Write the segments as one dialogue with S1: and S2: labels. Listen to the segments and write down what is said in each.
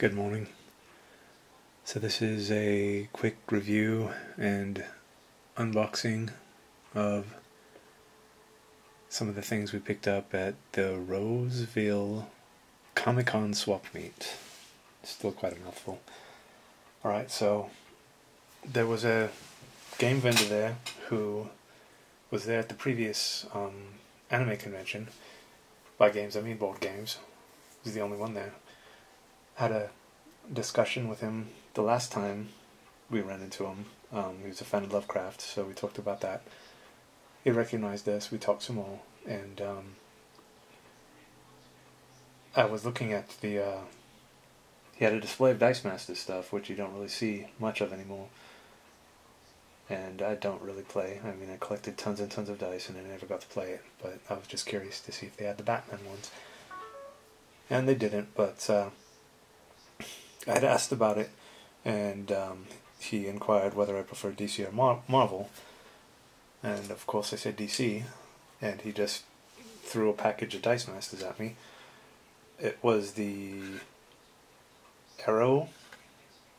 S1: Good morning. So this is a quick review and unboxing of some of the things we picked up at the Roseville Comic-Con swap meet. Still quite a mouthful. Alright, so there was a game vendor there who was there at the previous anime convention. By games, I mean board games. He was the only one there. Had a discussion with him the last time we ran into him. He was a fan of Lovecraft, so we talked about that. He recognized us, we talked some more, and I was looking at the... he had a display of Dice Master stuff, which you don't really see much of anymore. And I don't really play. I mean, I collected tons and tons of dice, and I never got to play it, but I was just curious to see if they had the Batman ones. And they didn't, but... I had asked about it, and he inquired whether I preferred DC or Marvel, and of course I said DC, and he just threw a package of Dice Masters at me. It was the Arrow,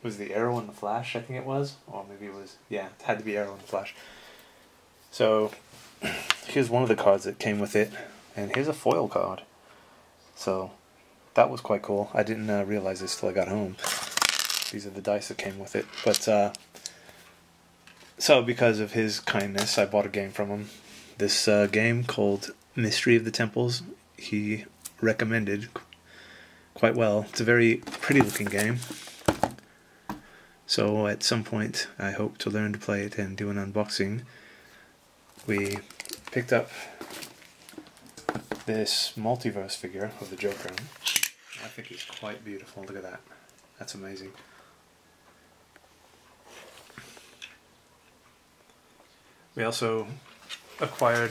S1: and the Flash, I think it was, or maybe it was, yeah, it had to be Arrow and the Flash. So, here's one of the cards that came with it, and here's a foil card. So, that was quite cool. I didn't realize this till I got home. These are the dice that came with it. But, so because of his kindness, I bought a game from him. This game called Mystery of the Temples, he recommended quite well. It's a very pretty looking game. So at some point, I hope to learn to play it and do an unboxing. We picked up this multiverse figure of the Joker. I think he's quite beautiful. Look at that. That's amazing. We also acquired,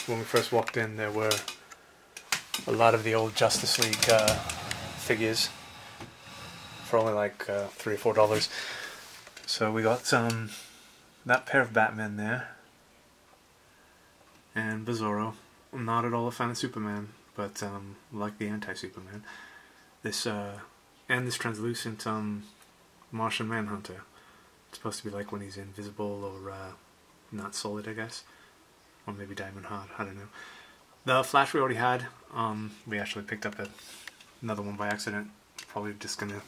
S1: when we first walked in, there were a lot of the old Justice League figures for only like $3 or $4. So we got that pair of Batman there, and Bizarro. I'm not at all a fan of Superman, but like the anti-Superman. This and this translucent Martian Manhunter. It's supposed to be like when he's invisible or not solid, I guess, or maybe Diamond Hard. I don't know. The Flash we already had. We actually picked up another one by accident. Probably just gonna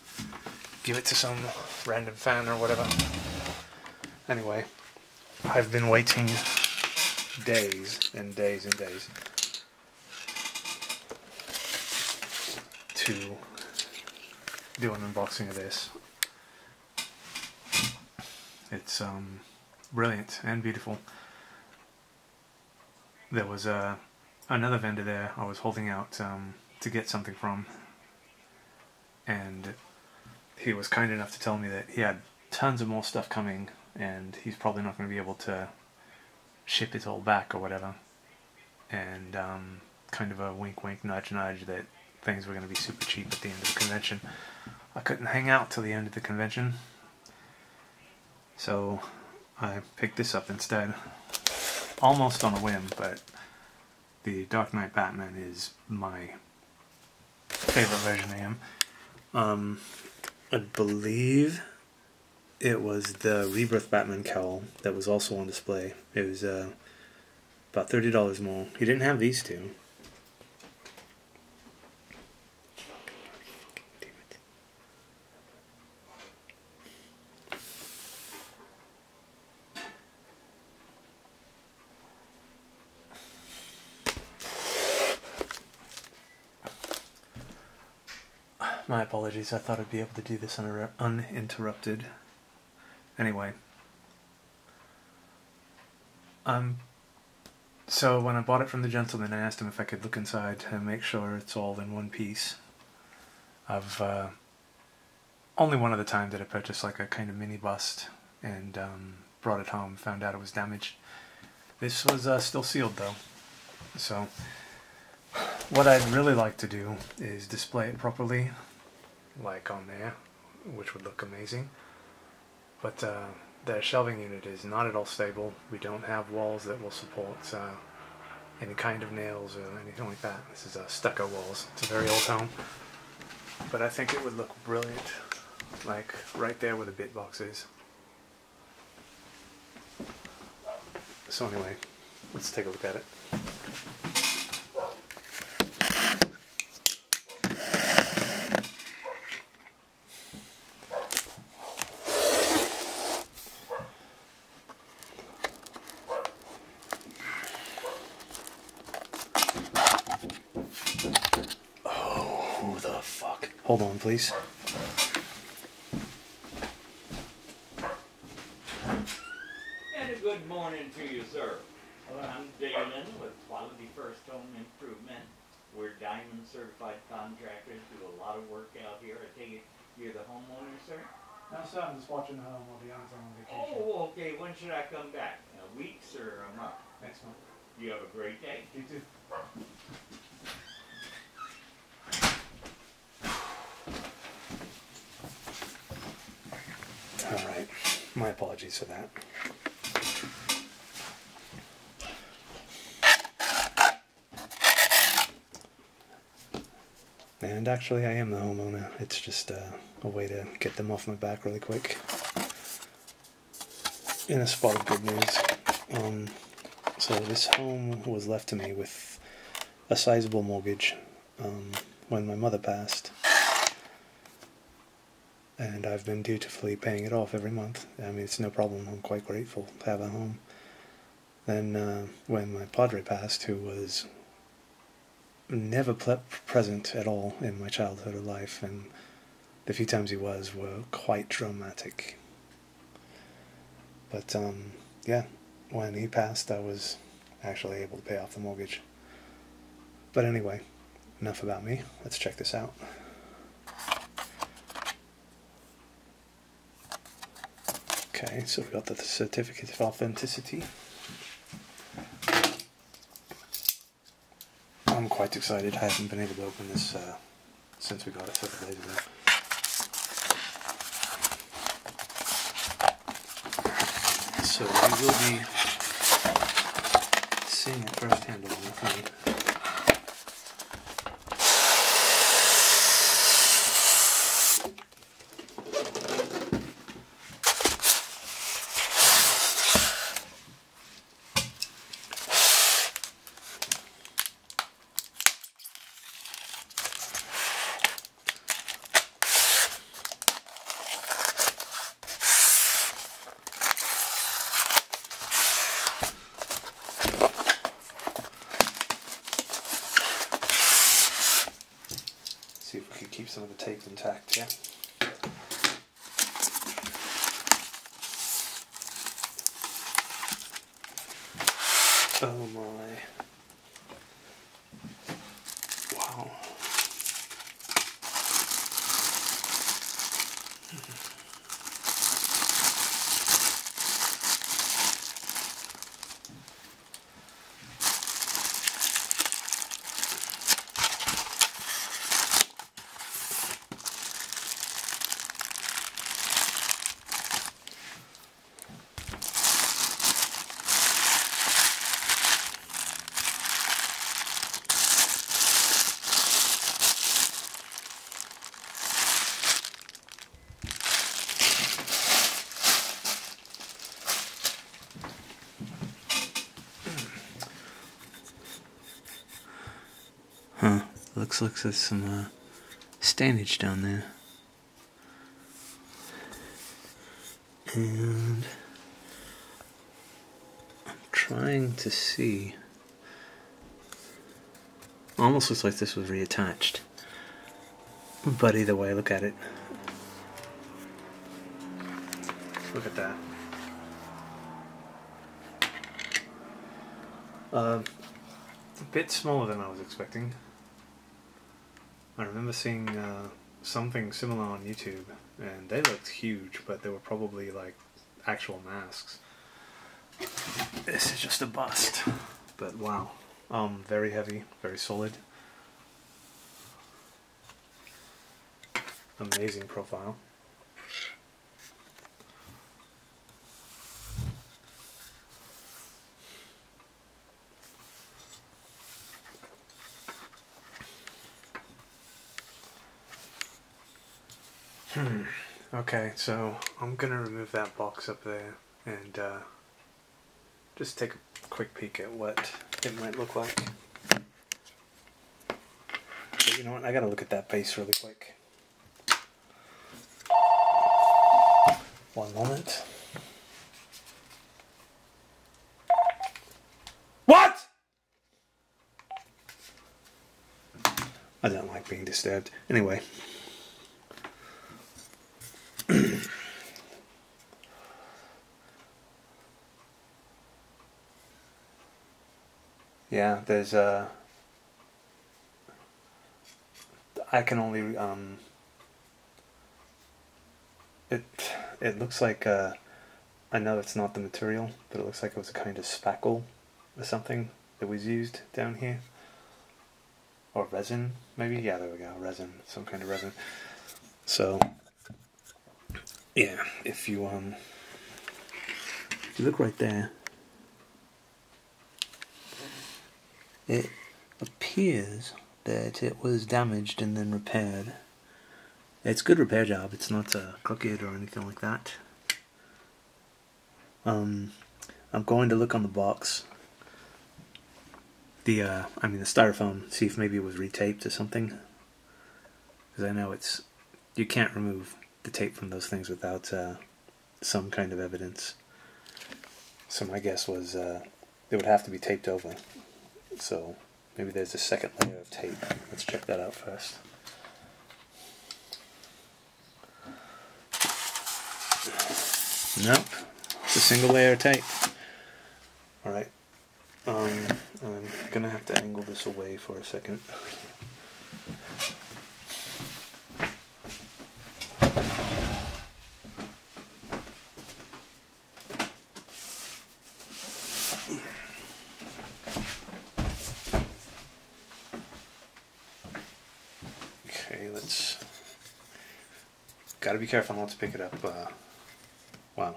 S1: give it to some random fan or whatever. Anyway, I've been waiting days and days and days to do an unboxing of this. It's brilliant and beautiful. There was another vendor there I was holding out to get something from, and he was kind enough to tell me that he had tons of more stuff coming, and he's probably not going to be able to ship it all back or whatever, and kind of a wink wink nudge nudge that things were going to be super cheap at the end of the convention. I couldn't hang out till the end of the convention, so I picked this up instead, almost on a whim, but the Dark Knight Batman is my favorite version of him. I believe it was the Rebirth Batman cowl that was also on display. It was about $30 more. He didn't have these two. My apologies, I thought I'd be able to do this uninterrupted. Anyway. So when I bought it from the gentleman, I asked him if I could look inside to make sure it's all in one piece. I've only one other time did I purchase like a kind of mini bust and brought it home, found out it was damaged. This was still sealed though. So what I'd really like to do is display it properly, like on there, which would look amazing. But the shelving unit is not at all stable. We don't have walls that will support any kind of nails or anything like that. This is stucco walls. It's a very old home. but I think it would look brilliant, like right there where the bit box is. So anyway, let's take a look at it. Oh, who the fuck? Hold on, please.
S2: And a good morning to you, sir. Well, I'm Damon with Quality First Home Improvement. We're Diamond certified contractors, do a lot of work out here. I take it you're the homeowner, sir?
S1: No, sir, I'm just watching the home. I'll be honest, I'm on vacation.
S2: Oh, okay. When should I come back? Weeks or a month?
S1: Next month.
S2: You have a great day.
S1: You too. Alright, my apologies for that. And actually I am the homeowner, it's just a way to get them off my back really quick. In a spot of good news. So this home was left to me with a sizable mortgage when my mother passed. And I've been dutifully paying it off every month. I mean, it's no problem. I'm quite grateful to have a home. Then when my padre passed, who was never present at all in my childhood or life, and the few times he was were quite dramatic. But yeah, when he passed, I was actually able to pay off the mortgage. But anyway, enough about me. Let's check this out. Okay, so we got the certificate of authenticity. I'm quite excited. I haven't been able to open this since we got it several days ago. So we will be seeing it firsthand along with me. See if we can keep some of the tape intact, yeah? Oh my. Wow. Huh, looks like there's some stainage down there. And I'm trying to see. Almost looks like this was reattached. But either way, look at it. Look at that. A bit smaller than I was expecting. I remember seeing something similar on YouTube, and they looked huge, but they were probably like actual masks. This is just a bust, but wow. Very heavy, very solid. Amazing profile. Okay, so I'm gonna remove that box up there and just take a quick peek at what it might look like. But you know what, I gotta look at that base really quick. One moment. What?! I don't like being disturbed. Anyway. Yeah, there's I can only it looks like I know it's not the material, but it looks like it was a kind of spackle or something that was used down here. Or resin, maybe? Yeah, there we go, resin, some kind of resin. So yeah, if you look right there, it appears that it was damaged and then repaired. It's a good repair job, it's not crooked or anything like that. I'm going to look on the box, the styrofoam, see if maybe it was retaped or something. Because I know you can't remove the tape from those things without some kind of evidence. So my guess was it would have to be taped over. So maybe there's a second layer of tape. Let's check that out first. Nope, it's a single layer of tape. Alright, I'm gonna have to angle this away for a second. Okay, gotta be careful not to pick it up. Wow.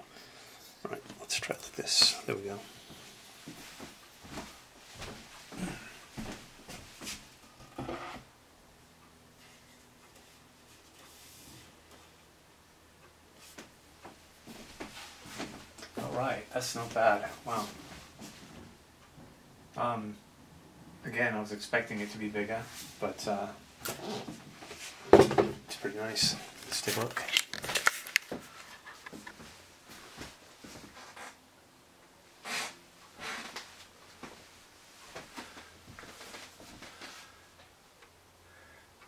S1: Alright, let's try like this. There we go. Alright, that's not bad. Wow. Again, I was expecting it to be bigger, but it's pretty nice. Let's take a look.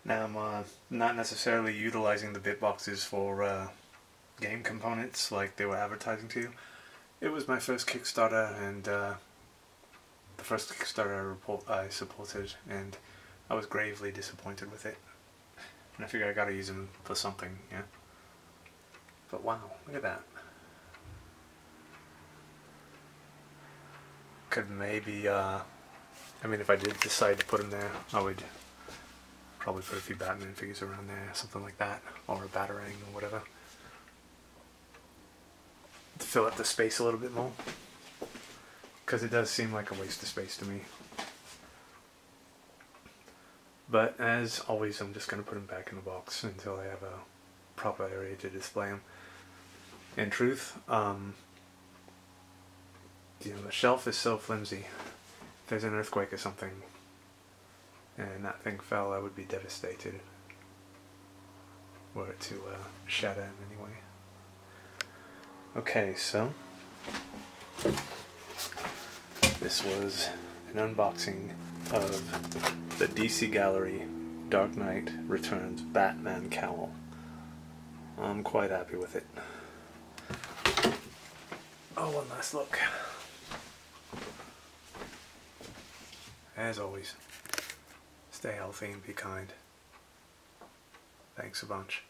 S1: Now I'm not necessarily utilizing the bit boxes for game components like they were advertising to you. It was my first Kickstarter and the first Kickstarter I supported, and I was gravely disappointed with it. And I figure I gotta use them for something, yeah. But wow, look at that. Could maybe, if I did decide to put them there, I would probably put a few Batman figures around there, something like that, or a Batarang or whatever, to fill up the space a little bit more, because it does seem like a waste of space to me. But as always, I'm just going to put them back in the box until I have a proper area to display them. In truth, the shelf is so flimsy. If there's an earthquake or something and that thing fell, I would be devastated were it to shatter in any way. Okay, so this was an unboxing of the DC Gallery Dark Knight Returns Batman Cowl. I'm quite happy with it. Oh, one last look. As always, stay healthy and be kind. Thanks a bunch.